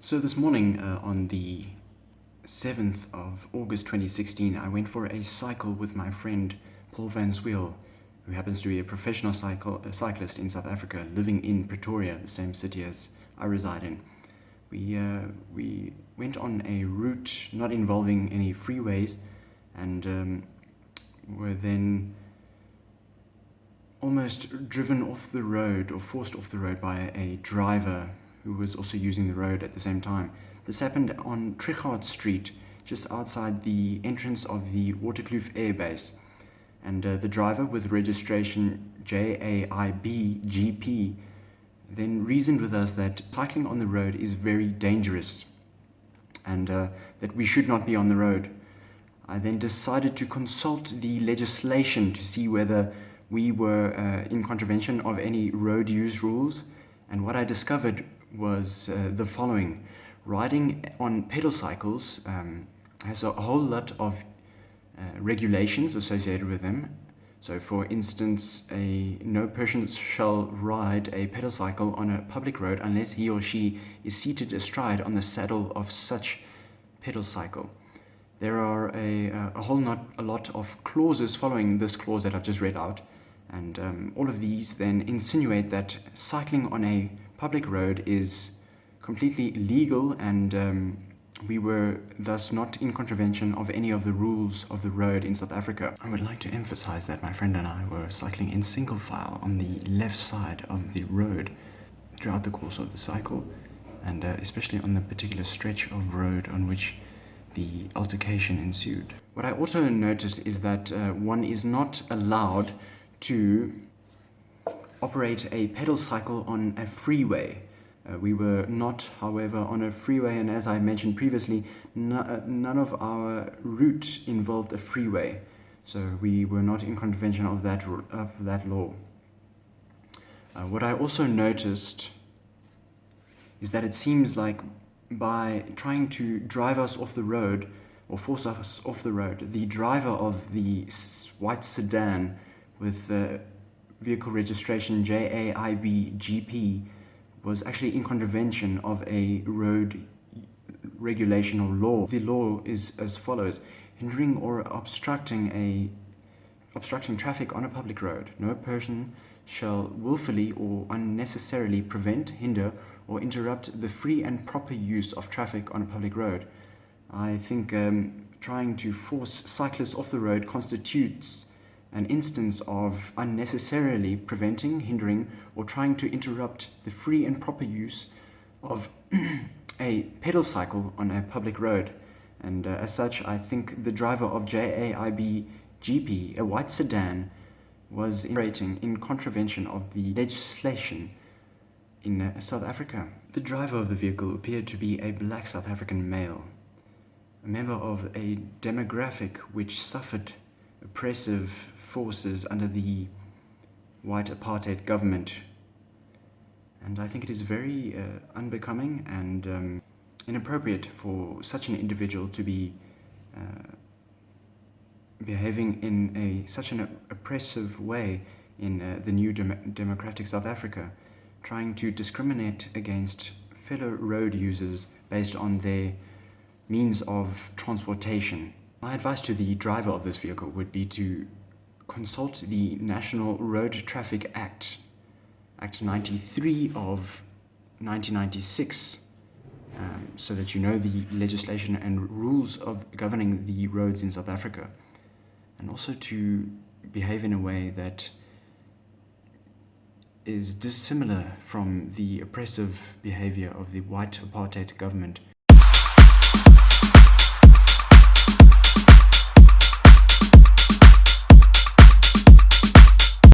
So this morning, on the 7th of August 2016, I went for a cycle with my friend Paul Van Zweel, who happens to be a professional cyclist in South Africa, living in Pretoria, the same city as I reside in. We went on a route not involving any freeways, and were then almost driven off the road or forced off the road by a driver who was also using the road at the same time. This happened on Trichard Street, just outside the entrance of the Waterkloof Air Base. And the driver, with registration JAIB-GP, then reasoned with us that cycling on the road is very dangerous and that we should not be on the road. I then decided to consult the legislation to see whether we were in contravention of any road use rules, and what I discovered was the following. Riding on pedal cycles has a whole lot of regulations associated with them. So for instance, no person shall ride a pedal cycle on a public road unless he or she is seated astride on the saddle of such pedal cycle. There are a lot of clauses following this clause that I've just read out, and all of these then insinuate that cycling on a public road is completely legal, and we were thus not in contravention of any of the rules of the road in South Africa. I would like to emphasize that my friend and I were cycling in single file on the left side of the road throughout the course of the cycle, and especially on the particular stretch of road on which the altercation ensued. What I also noticed is that one is not allowed to operate a pedal cycle on a freeway. We were not, however, on a freeway, and as I mentioned previously, none of our route involved a freeway, so we were not in contravention of that law. What I also noticed is that it seems like by trying to drive us off the road or force us off the road, the driver of the white sedan with vehicle registration JAIB-GP was actually in contravention of a road regulation or law. The law is as follows: hindering or obstructing traffic on a public road. No person shall willfully or unnecessarily prevent, hinder, or interrupt the free and proper use of traffic on a public road. I think trying to force cyclists off the road constitutes an instance of unnecessarily preventing, hindering, or trying to interrupt the free and proper use of a pedal cycle on a public road. And as such, I think the driver of JAIB-GP, a white sedan, was operating in contravention of the legislation in South Africa. The driver of the vehicle appeared to be a black South African male, a member of a demographic which suffered oppressive forces under the white apartheid government. And I think it is very unbecoming and inappropriate for such an individual to be behaving in such an oppressive way in the new democratic South Africa, trying to discriminate against fellow road users based on their means of transportation. My advice to the driver of this vehicle would be to consult the National Road Traffic Act, Act 93 of 1996, so that you know the legislation and rules of governing the roads in South Africa, and also to behave in a way that is dissimilar from the oppressive behavior of the white apartheid government.